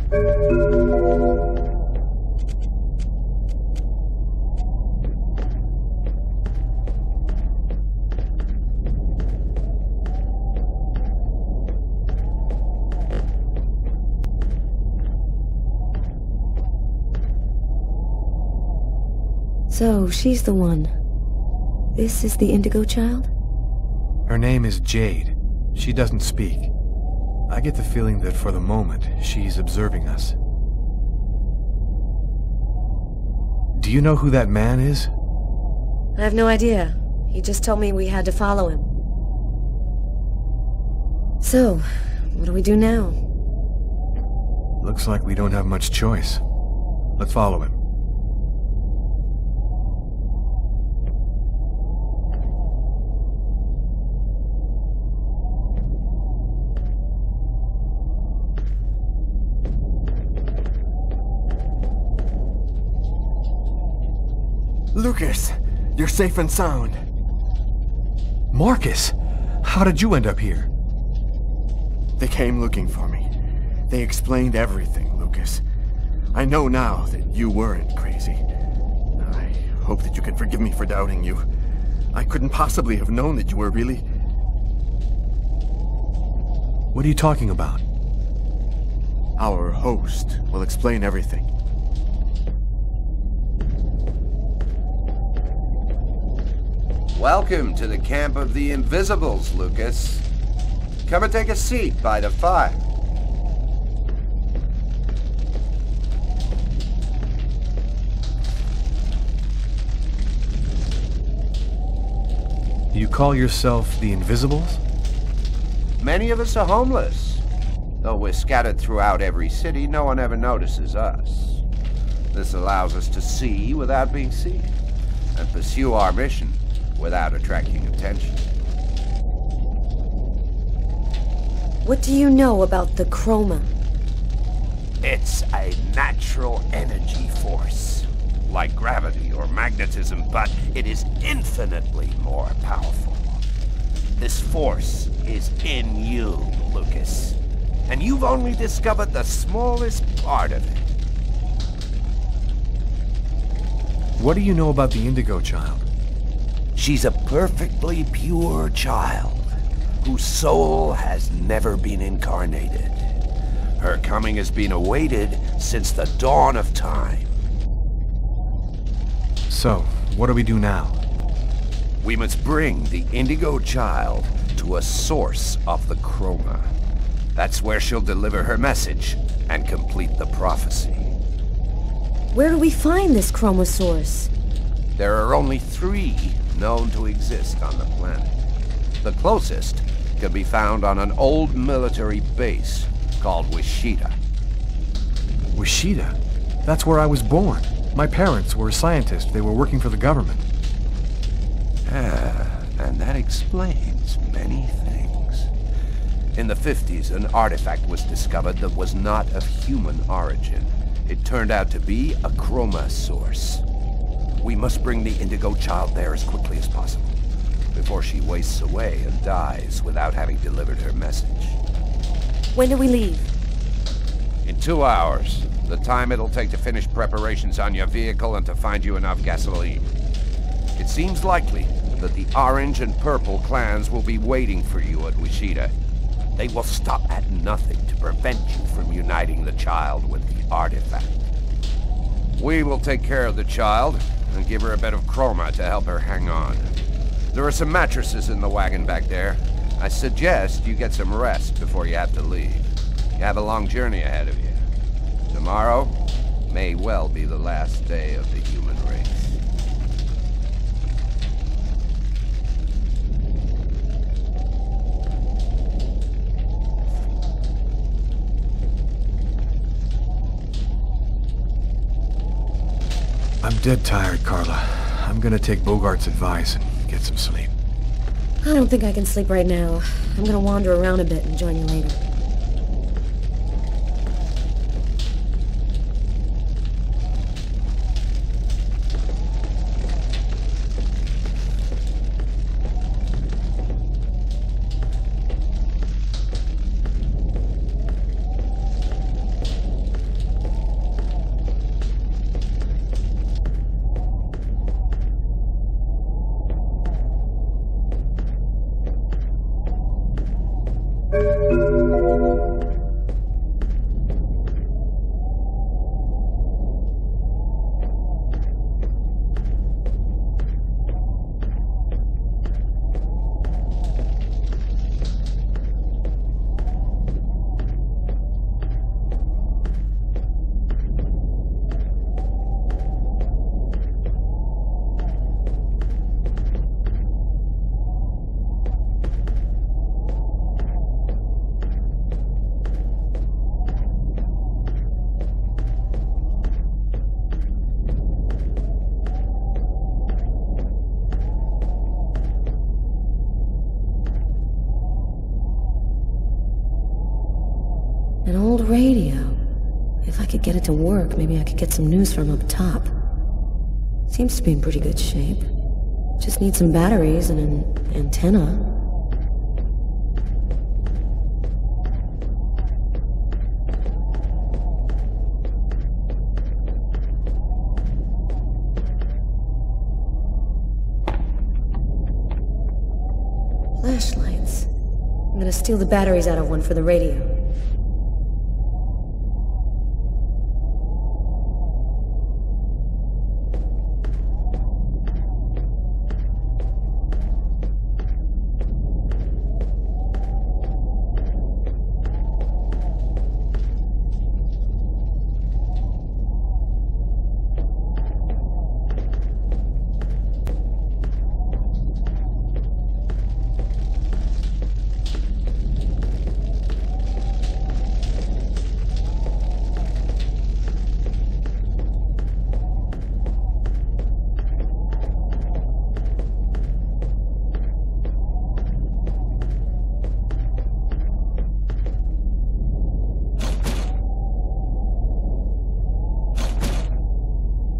So, she's the one. This is the Indigo child? Her name is Jade. She doesn't speak. I get the feeling that for the moment, she's observing us. Do you know who that man is? I have no idea. He just told me we had to follow him. So, what do we do now? Looks like we don't have much choice. Let's follow him. Lucas, you're safe and sound. Marcus! How did you end up here? They came looking for me. They explained everything, Lucas. I know now that you weren't crazy. I hope that you can forgive me for doubting you. I couldn't possibly have known that you were really... What are you talking about? Our host will explain everything. Welcome to the camp of the Invisibles, Lucas. Come and take a seat by the fire. You call yourself the Invisibles? Many of us are homeless. Though we're scattered throughout every city, no one ever notices us. This allows us to see without being seen, and pursue our mission without attracting attention. What do you know about the chroma? It's a natural energy force, like gravity or magnetism, but it is infinitely more powerful. This force is in you, Lucas, and you've only discovered the smallest part of it. What do you know about the Indigo child? She's a perfectly pure child, whose soul has never been incarnated. Her coming has been awaited since the dawn of time. So, what do we do now? We must bring the Indigo child to a source of the chroma. That's where she'll deliver her message and complete the prophecy. Where do we find this chroma source? There are only 3 known to exist on the planet. The closest can be found on an old military base called Wichita. Wichita? That's where I was born. My parents were scientists. They were working for the government. And that explains many things. In the 50s, an artifact was discovered that was not of human origin. It turned out to be a chroma source. We must bring the Indigo child there as quickly as possible, before she wastes away and dies without having delivered her message. When do we leave? In 2 hours, the time it'll take to finish preparations on your vehicle and to find you enough gasoline. It seems likely that the Orange and Purple clans will be waiting for you at Wichita. They will stop at nothing to prevent you from uniting the child with the artifact. We will take care of the child and give her a bit of chroma to help her hang on. There are some mattresses in the wagon back there. I suggest you get some rest before you have to leave. You have a long journey ahead of you. Tomorrow may well be the last day of the human race. I'm dead tired, Carla. I'm gonna take Bogart's advice and get some sleep. I don't think I can sleep right now. I'm gonna wander around a bit and join you later. the radio. If I could get it to work, maybe I could get some news from up top. Seems to be in pretty good shape. Just need some batteries and an antenna. Flashlights. I'm gonna steal the batteries out of one for the radio.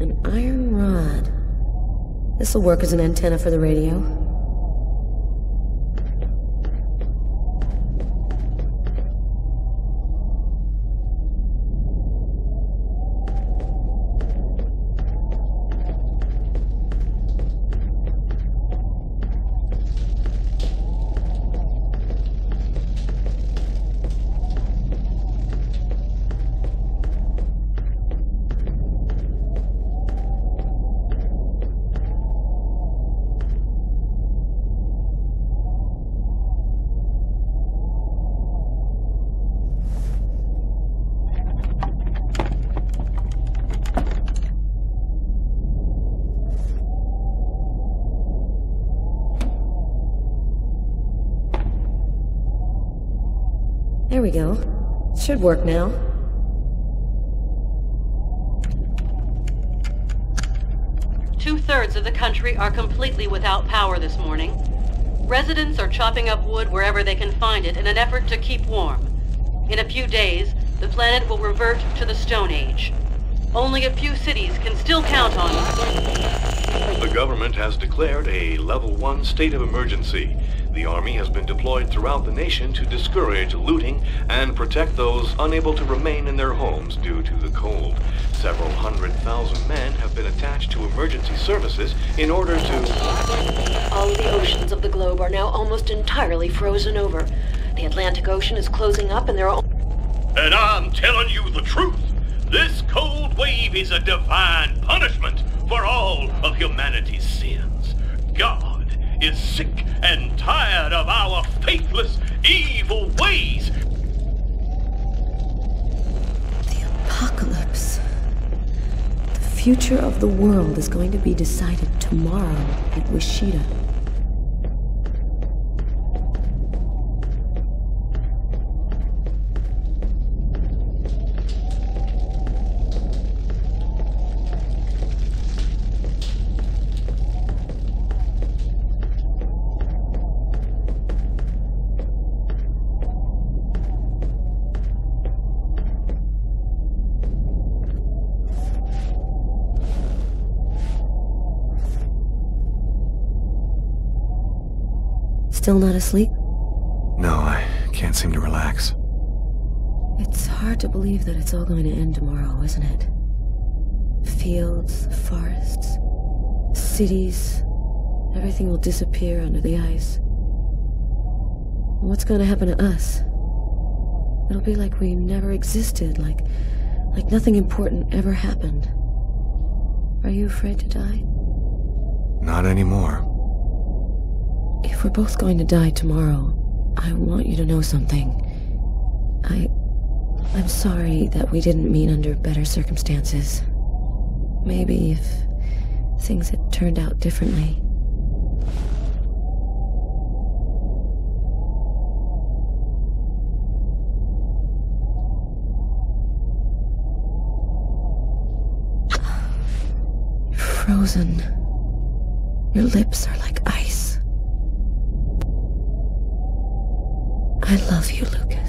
An iron rod. This'll work as an antenna for the radio. There we go. Should work now. Two-thirds of the country are completely without power this morning. Residents are chopping up wood wherever they can find it in an effort to keep warm. In a few days, the planet will revert to the Stone Age. Only a few cities can still count on it. The government has declared a Level 1 state of emergency. The Army has been deployed throughout the nation to discourage looting and protect those unable to remain in their homes due to the cold. Several 100,000 men have been attached to emergency services in order to... All of the oceans of the globe are now almost entirely frozen over. The Atlantic Ocean is closing up and there are... And I'm telling you the truth. This cold wave is a divine punishment for all of humanity's sins. God is sick and tired of our faithless, evil ways. The apocalypse. The future of the world is going to be decided tomorrow at Wishida. Still not asleep? No, I can't seem to relax. It's hard to believe that it's all going to end tomorrow, isn't it? Fields, forests, cities, everything will disappear under the ice. What's going to happen to us? It'll be like we never existed, like nothing important ever happened. Are you afraid to die? Not anymore. If we're both going to die tomorrow, I want you to know something. I'm sorry that we didn't meet under better circumstances. Maybe if things had turned out differently. You're frozen. Your lips are like ice. I love you, Lucas.